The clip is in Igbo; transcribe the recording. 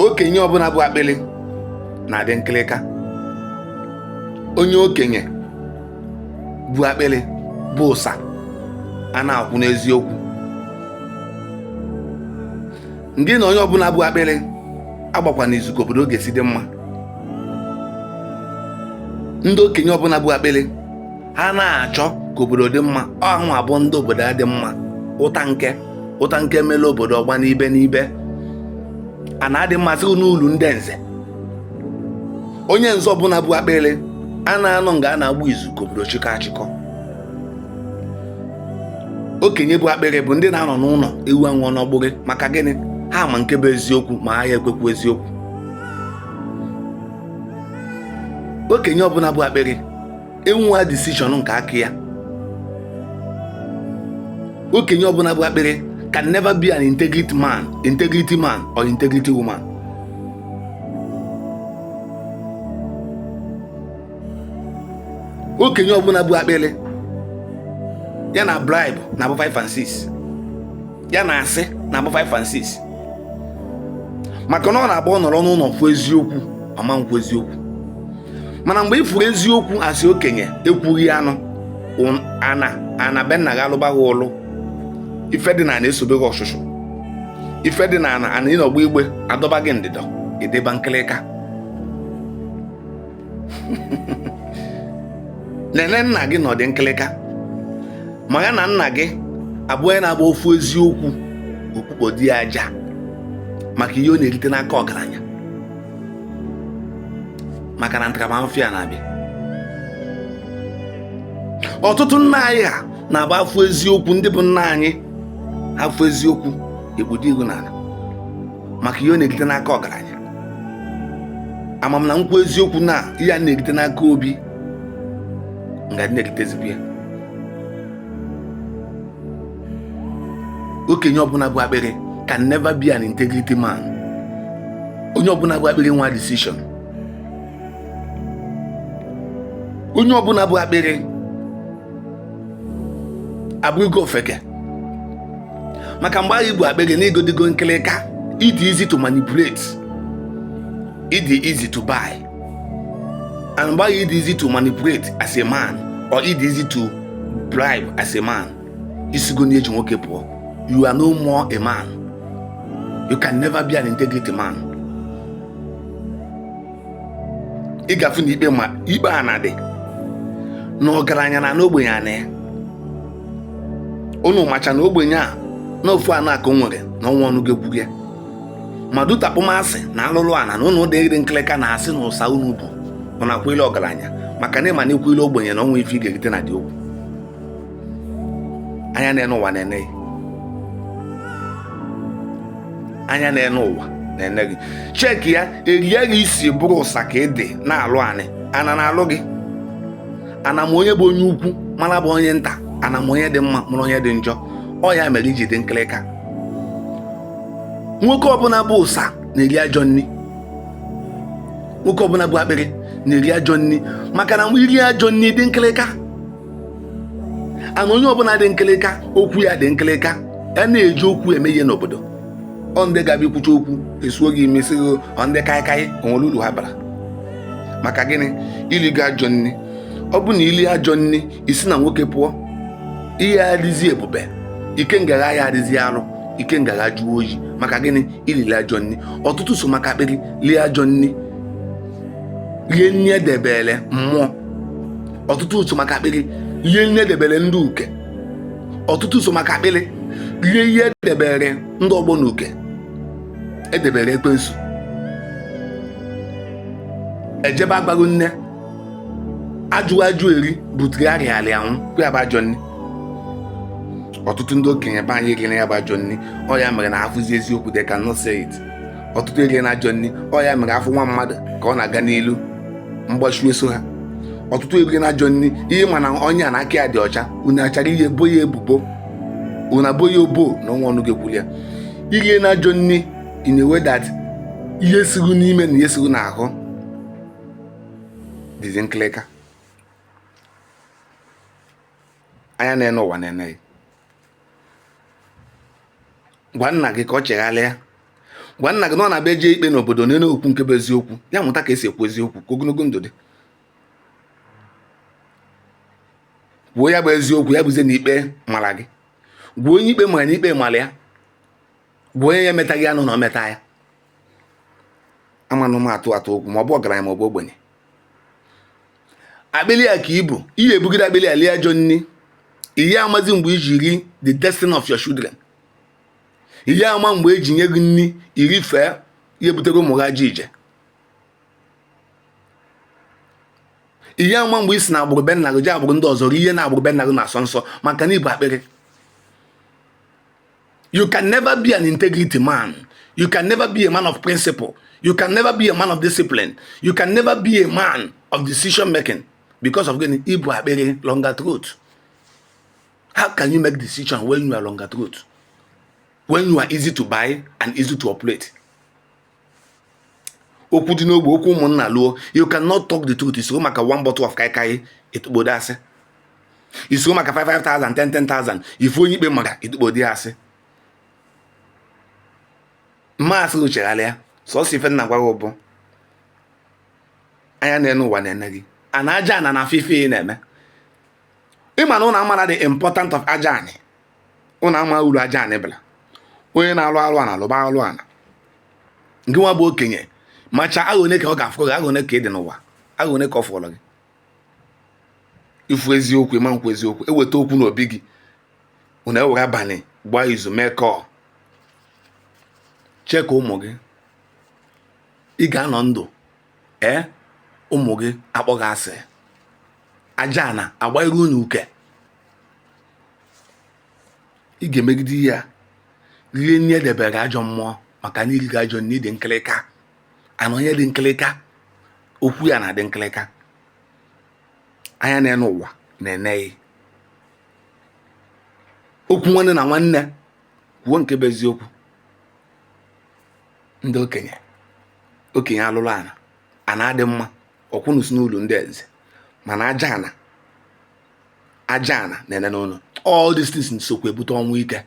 okenye ọbụla bụ akpịlị na-adị nkịlịka. Onye okenye bụ akpịlị bụ ụsa a na-akwụ n'eziokwu. Ndị na onye ọbụla bụ akpịlị agbakwa n'izu ka obodo ga-esi dị mma. Ndị okenye ọbụla bụ akpịlị ha na-achọ ka obodo dị mma. Ọhụ abụọ ndị obodo adị mma. Ụta nke mere obodo ọgba n'ibe a na-adị mmasị n'ụlọ ndị nze. Onye nze ọbụla bụ akpịlị a na-anọ nga a na-agba izu ka obodo chịkọ achịkọ. Okenye bụ akpịrị bụ ndị na-anọ n'ụlọ ewu anwụọ n'ọgbụrị. Maka gịnị? Ha ma nke bụ eziokwu ma ha ya ekwekwu eziokwu. Okenye ọbụla bụ akpịrị enweghị decision nke aka ya. Okenye ọbụla bụ akpịrị can never be an integrity man or integrity woman. Okenye ọbụla bụ akpịrị ya na bribe na abụ 5 and 6, ya na asị na abụ 5 and 6. Maka na ọ na-agba ọ nọrọ n'ụlọ fụ eziokwu ama nkwu eziokwu. Mana mgbe ifuru eziokwu asị okenye ekwughị anụ ana be nna gị alụba gị ụlụ. Ife dị na na-esobe gị ọshụshụ. Ife dị na ana ịnọgba igbe adọba gị ndịdọ edeba nkịlịka. Nene nna gị nọ dị nkịlịka ma ya na nna gị abụọ na-agba ofu eziokwu okpukpo dị aja maka ihe ọ na-erite n'aka ọgaranya. Maka na ntaramahụhụ ya na-abịa. Ọtụtụ nna anyị ha na-agba afọ eziokwu. Ndị bụ nna anyị afọ eziokwu ekpudo ihu n'ala maka ihe ọ na-erite n'aka ọgaranya. Amam na nkwu eziokwu na ihe a na-erite n'aka obi nga dị na-erite ezigbo ya. Okenye ọbụla bụ akpịrị can never be an integrity man. Onye ọbụla bụ akpịrị nwa decision. Onye ọbụla bụ akpịrị abụghị ofeke. Maka mgbe anyị bụ akpịrị na igodigo nkịlịka, it is easy to manipulate, it is easy to buy. And mgbe it is easy to manipulate as a man or it is easy to bribe as a man, isigo na eji nwoke pụọ. You are no more a man. You can never be an integrity man. Ị gafu na ikpe ma ikpe a na-adị na ọgaranya na n'ogbenye a na ya. Unu macha na ogbenye a na ofu a na-akụ nwere na ọnwa ọnụ ga-egwu ya. Ma dutapụ masị na alụlụ ana na ụnụ dị nkịlịka na asị na ụsa unu bụ ọ na-akwa ile ọgaranya maka na ịma na ekwu ile ogbenye na ọnwa ife ị ga-erite na dị okwu. Anya na-ene ụwa na-ene gị. Anya na-ene ụwa na-ene gị. Cheki ya erie gị isi bụrụ ụsa ka ị dị na-alụ anị. Ana na-alụ gị. Ana m onye bụ onye ukwu mara bụ onye nta. Ana m onye dị mma mụrụ onye dị njọ. Ọ ya mere iji dị nkịlịka. Nwoke ọbụla bụ ụsa na-eri ajọ nri. Nwoke ọbụla bụ akpịrị na-eri ajọ nri maka na iri ajọ nri dị nkịlịka. Ana onye ọbụla dị nkịlịka okwu ya dị nkịlịka. Ya na-eji okwu eme ihe n'obodo. Ọ ndị ga-abịa ikwucha okwu esuo gị imesi gị ọ ndị kaikai onwere uru ha bara. Maka gịnị? Iligo ajọ nri. Ọ bụ na ili ajọ nri isi na nwoke pụọ, ihe adịzi ebube, ike ngagha ya adịzi arụ, ike ngagha jụọ oyi. Maka gịnị? Ilili ajọ nri. Ọtụtụ so maka akpịrị lie ajọ nri, rie nri edebere mmụọ. Ọtụtụ so maka akpịrị rie nri edebere ndị uke. Ọtụtụ so maka akpịrị rie ihe edebere ndị ọgbọ na uke, edebere ekwensu. Ejebe agbago nne ajụ eri butere arịarịa anwụ kwa bụ ajọ nri. Ọtụtụ ndị okenye be anyị eri na ya bụ ajọ nri. Ọ ya mere na afụzi eziokwu they cannot say it. Ọtụtụ eri na ajọ nri. Ọ ya mere afụ nwa mmadụ ka ọ na-aga n'ilu mgbachu eso ha. Ọtụtụ eri na ajọ nri. Ihe mana onye a na-aka ya dị ọcha unu achara ihe ebo ya ebubo unu abo ya obo na ọnwa ọnụ ga-ekwuli ya. Iri na ajọ nri in a way that ihe siru n'ime na ihe siru n'ahụ dịzi nkịlịka. Anya na-ene ụwa na-ene. Gwa nna gị ka ọ chegharịa gwa nna gị na ọ na-abịa jee ikpe n'obodo na okwu nke bụ eziokwu, ya mụta ka esi ekwu eziokwu ka ogologo ndụ dị. gwuo ya bụ eziokwu, ya bụzie na ikpe mara gị. gwuo onye ikpe mara na ikpe mara ya. gwuo onye ya emetaghị anụ na o meta ya. amanụ m atụ okwu ma ọ bụ ọgaranya ma ọ bụ ogbenye. akpịlị ya ka ibu ihe ebugide akpịlị ya lie ajọ nni. ihe amazi mgbe iji ri the destiny of your children. ihe ama mgbe eji nye gị nni iri fee ihe butere ụmụ gị ajọ ije. ihe ama mgbe isi na agbụrụ be nna gị je agbụrụ ndị ọzọ ihe na agbụrụ be nna gị na-asọ nsọ maka na ibu akpịrị. You can never be an integrity man. You can never be a man of principle. You can never be a man of discipline. You can never be a man of decision making because of getting ibu akpịrị longer truth. How can you make decision when you are longer truth? When you are easy to buy and easy to operate? Okwu dị n'ogbe, okwu ụmụnna luo. You cannot talk the truth. Isoro maka one bottle of kaikai etukpode asị. Isoro maka 5,000, 10,000. Ifu onye ikpe maka etukpode asị. Maasị uchegharịa sọsọ ife nna gwaghị ụbụ anya na-enu ụwa na-ene gị ana aja ana na afife na-eme. ịma na ụnụ amara the important of aja ani. ụnụ ama uru aja ani bịara. onye na-alụ alụ ana lụba alụ ana. nke nwa bụ okenye macha agha one ka ọ ga-afụ gị, agha one ka ị dị n'ụwa, agha one ka ọ fọrọ gị. ifu eziokwu ịma nkwu eziokwu eweta okwu n'obi gị ụnụ ewere abalị gbaa izu mee kọọ cheka ụmụ gị. ị ga-anọ ndụ ụmụ gị akpọghị asị aja na agbanyere unu uke. ị ga-emegide ya rie nne edebere ajọ mmụọ maka na iri gị ajọ nne dị nkịlịka. ana onye dị nkịlịka okwu ya na-adị nkịlịka. anya na-ene ụwa na-eneghị okwu nwanne na nwanne kwuo nke bụ eziokwu. ndị okenye alụrụ ana adị mma ọkwụnụ si n'ụlọ ndị eze mana aja ana na-ene n'ụlọ. all these things nsokwu ebute ọnwụ ike.